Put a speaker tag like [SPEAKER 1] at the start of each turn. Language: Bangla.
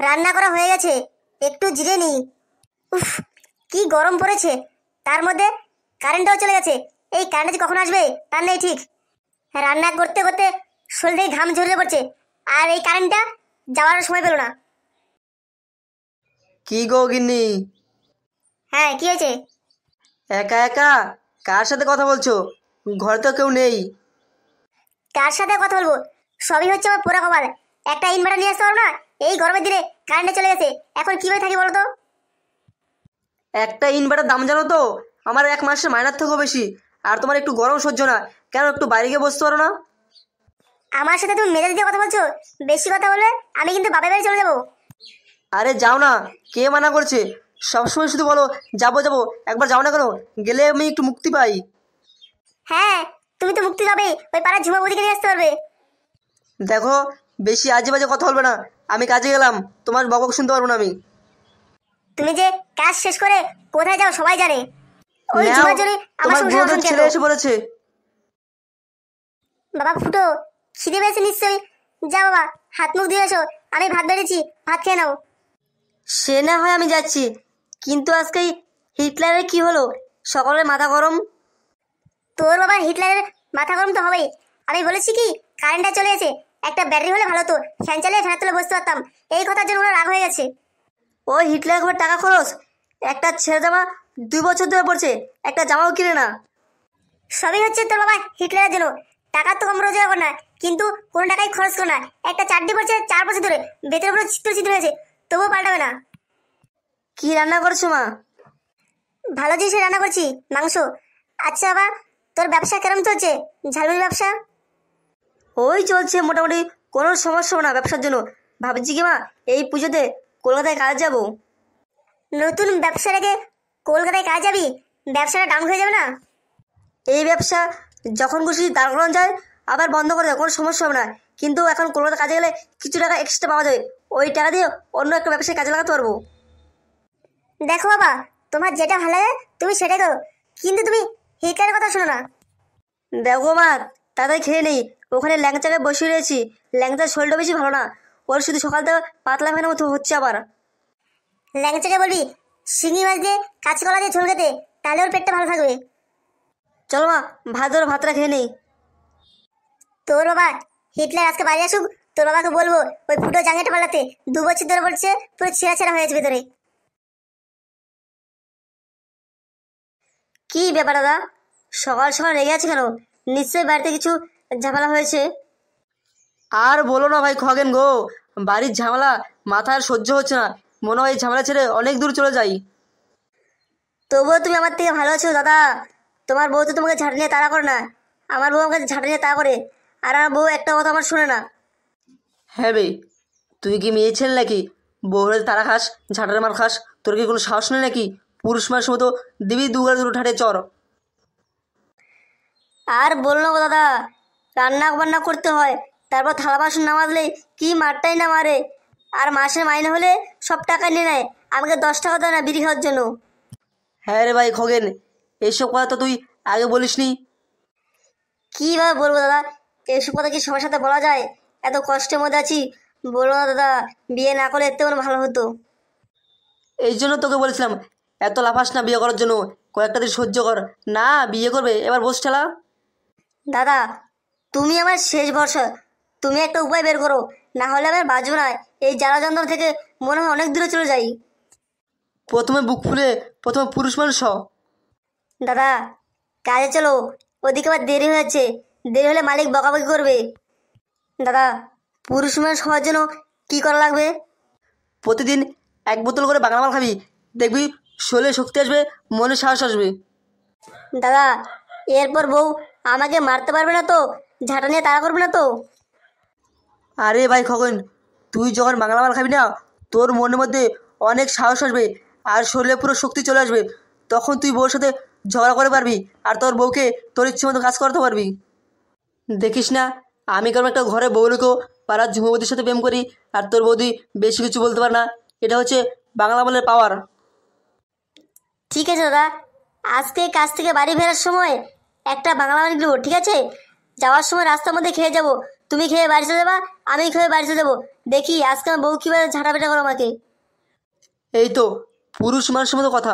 [SPEAKER 1] রান্না করা হয়ে গেছে, একটু জিরে নি। উফ, কি গরম পড়েছে, তার মধ্যে কারেন্টটাও চলে গেছে। এই কারেন্ট যে কখন আসবে তার নেই ঠিক। রান্না করতে করতে শরীর থেকে ঘাম ঝরে পড়ছে, আর এই কারেন্টটা যাওয়ার সময় পেল না।
[SPEAKER 2] কি গো গিন্নি,
[SPEAKER 1] হ্যাঁ, কি হয়েছে?
[SPEAKER 2] একা একা কার সাথে কথা বলছো? ঘরে তো কেউ নেই।
[SPEAKER 1] কার সাথে কথা বলবো? সবই হচ্ছে আমার পোড়া কপাল। একটা ইনভার্টার নিয়ে আসতে পারো না? এই গরমের দিনে কারেন্টে চলে গেছে, এখন কিভাবে থাকি বলো তো?
[SPEAKER 2] একটা ইনভার্টার দাম জানো তো? আমার 1 মাসের মাইনার থেকেও বেশি। আর তোমার একটু গরম সহ্য না, কেন একটু বাইরে গিয়ে বসতে পারো না?
[SPEAKER 1] আমার সাথে তুমি মেজাজ দিয়ে কথা বলছো? বেশি কথা বললে আমি কিন্তু বাপের বাড়ি চলে যাবো।
[SPEAKER 2] আরে যাও না, কে মানা করছে? সবসময় শুধু বলো যাবো যাবো, একবার যাও না কেন? গেলে আমি একটু মুক্তি পাই।
[SPEAKER 1] হ্যাঁ, তুমি তো মুক্তি পাবে, ওই পাড়ার ঝুমা বৌদিকে নিয়ে আসতে পারবে।
[SPEAKER 2] দেখো, বেশি আজে বাজে কথা বলবে না। আমি কাজে গেলাম, তোমার বকবক শুনতে পারবো না আমি।
[SPEAKER 1] তুমি যে কাজ শেষ করে কোথায় যাও সবাই জানে। ওই
[SPEAKER 2] নাও,
[SPEAKER 1] ঝুমার জন্য আমার
[SPEAKER 2] তোমার
[SPEAKER 1] সংসার
[SPEAKER 2] গুণধর
[SPEAKER 1] অশান্তি
[SPEAKER 2] ছেলে
[SPEAKER 1] এত।
[SPEAKER 2] এসে বলেছে।
[SPEAKER 1] বাবা ফুটো, খিদে পেয়েছে নিশ্চয়ই। যা বাবা, হাত মুখ দিয়ে এসো, আমি ভাত বেড়েছি, ভাত খেয়ে নাও।
[SPEAKER 2] সে না হয় আমি যাচ্ছি, কিন্তু আজকে এই হিটলারের কি হলো? সকলের মাথা গরম।
[SPEAKER 1] তোর বাবা হিটলারের মাথা গরম তো হবেই। আমি বলেছি কি, কারেন্টটা চলে গেছে, একটা ব্যাটারি হলে ভালো তো, ফ্যান চালিয়ে ফ্যান তুলে বসতে পারতাম। এই কথার জন্য ওরা রাগ হয়ে গেছে।
[SPEAKER 2] ওই হিটলার একবার টাকা খরচ, একটা ছেঁড়া জামা 2 বছর ধরে পড়ছে, একটা জামাও কিনে না।
[SPEAKER 1] সবই হচ্ছে তোর বাবা হিটলারের জন্য। টাকা তো কম রোজগার কর না, কিন্তু কোনো টাকাই খরচ কর না। একটা চাকরি করছে 4 বছর ধরে, বেতের উপরে চিত্র চিত্র হয়েছে, তবুও পাল্টাবে না।
[SPEAKER 2] কি রান্না করছো মা?
[SPEAKER 1] ভালো জিনিস রান্না করছি, মাংস। আচ্ছা বাবা, তোর ব্যবসা কেরম চলছে? ঝালমুড়ি ব্যবসা?
[SPEAKER 2] ওই চলছে মোটামুটি, কোনো সমস্যা না ব্যবসার জন্য। ভাবছি কি মা, এই পুজোতে কলকাতায় কাজ যাব।
[SPEAKER 1] নতুন ব্যবসা রেখে কলকাতায় কাজ যাবি? ব্যবসাটা ডাউন হয়ে যাবে না?
[SPEAKER 2] এই ব্যবসা যখন খুশি দাঁড় করানো যায়, আবার বন্ধ করে দেয়, কোনো সমস্যা হবে না। কিন্তু এখন কলকাতা কাজে গেলে কিছু টাকা এক্সট্রা পাওয়া যাবে, ওই টাকা দিয়ে অন্য একটা ব্যবসায় কাজে লাগাতে পারবো।
[SPEAKER 1] দেখো বাবা, তোমার যেটা ভালো লাগে তুমি সেটাই করো, কিন্তু তুমি হিটলারের কথা শোনো না।
[SPEAKER 2] দেখো মা, তাড়াতাড়ি খেয়ে নেই। ওখানে ল্যাংচাকে বসিয়ে রয়েছি, ল্যাংচার শরীরটা বেশি ভালো না। ওর শুধু সকাল থেকে পাতলা ফেনার মতো হচ্ছে আবার।
[SPEAKER 1] ল্যাংচাকে বলবি শিঙি মাছ দিয়ে কাঁচকলা দিয়ে ঝোল খেতে, তাহলে ওর পেটটা ভালো থাকবে।
[SPEAKER 2] চলো মা, ভাত ধরো, ভাতটা খেয়ে নেই।
[SPEAKER 1] তোর বাবা হিটলার আজকে বাড়ি আসুক, তোর বাবাকে বলবো ওই ফুটো জাঙ্গিটা পাল্টাতে। 2 বছর ধরে পড়ছে, পুরো ছেঁড়া ছেঁড়া হয়েছে ভেতরে।
[SPEAKER 2] কি ব্যাপার দাদা, সকাল সকাল রেগে আছে কেন? নিশ্চয়ই বাড়িতে কিছু ঝামেলা হয়েছে। আর বলো না ভাই খগেন গো, বাড়ির ঝামেলা মাথার সহ্য হচ্ছে না। মনে হয় এই ঝামেলা ছেড়ে অনেক দূর চলে যাই। তবুও তুমি আমার থেকে ভালো আছো দাদা। তোমার বউ তো তোমাকে ঝাঁটা নিয়ে তাড়া করে না, আমার বউ আমাকে ঝাঁটা নিয়ে তাড়া করে। আর আমার বউ একটা কথা আমার শোনে না। হ্যাঁ বে, তুই কি মেয়ে ছেলে নাকি? বউরে তারা খাস, ঝাঁটার মার খাস? তোর কি কোনো সাহস নেই নাকি? পুরুষ মানুষ মতো দিবি দুগার দুটো ঠাটে চর। আর বল না গো দাদা, রান্না বান্না করতে হয়, তারপর থালা বাসন না মাজলে কি মারটাই না মারে। আর মাসের মাইনে হলে সব টাকা নিয়ে নেয়, আমাকে 10 টাকা দেয় না বিড়ি খাওয়ার জন্য। হ্যাঁ রে ভাই খগেন, এইসব কথা তো তুই আগে বলিসনি। কীভাবে বলবো দাদা, এসব কথা কি সবার সাথে বলা যায়? এত কষ্টের মধ্যে আছি, বলো না দাদা, বিয়ে না করলে এতে ভালো হতো। এই জন্য তোকে বলেছিলাম এত লাফাস না বিয়ে করার জন্য, কয়েকটা দিন সহ্য কর। না বিয়ে করবে, এবার বস ঠেলা। দাদা, তুমি আমার শেষ ভরসা, তুমি একটা উপায় বের করো, না হলে আমার বাঁচব না। এই জ্বালা যন্ত্রণা থেকে মনে হয় অনেক দূরে চলে যাই। প্রথমে বুক ফুলে প্রথমে পুরুষ মানুষ হ। দাদা, কাজে চলো, ওদিকে আবার দেরি হয়েছে, দেরি হলে মালিক বকাবকি করবে। দাদা, পুরুষ মানুষ হওয়ার জন্য কী করা লাগবে? প্রতিদিন 1 বোতল করে বাংলা মাল খাবি, দেখবি শরীরে শক্তি আসবে, মনে সাহস আসবে। দাদা, এরপর বউ আমাকে মারতে পারবে না তো? ঝাঁটা নিয়ে তাড়া করবে না তো? আরে ভাই খগন, তুই যখন বাংলা মাল খাবি না, তোর মনের মধ্যে অনেক সাহস আসবে, আর শরীরে পুরো শক্তি চলে আসবে। তখন তুই বউর সাথে ঝগড়া করে পারবি, আর তোর বউকে তোর ইচ্ছে মতো কাজ করতে পারবি। দেখিস না, আমি কারণ একটা ঘরে বউ রেখেও পাড়ার ঝুমবৌদির সাথে প্রেম করি, আর তোর বৌদি বেশি কিছু বলতে পারে না। এটা হচ্ছে বাংলা বলে পাওয়ার। ঠিক আছে দাদা, আজকে কাজ থেকে বাড়ি ফেরার সময় একটা বাংলা বাড়ি দেবো, ঠিক আছে? যাওয়ার সময় রাস্তার মধ্যে খেয়ে যাব, তুমি খেয়ে বাড়ি চলে যাবা, আমি খেয়ে বাড়ি চলে যাবো। দেখি আজকে আমার বউ কীভাবে ঝাঁটাপেটা করো আমাকে।
[SPEAKER 3] এই তো পুরুষ মানুষের মতো কথা।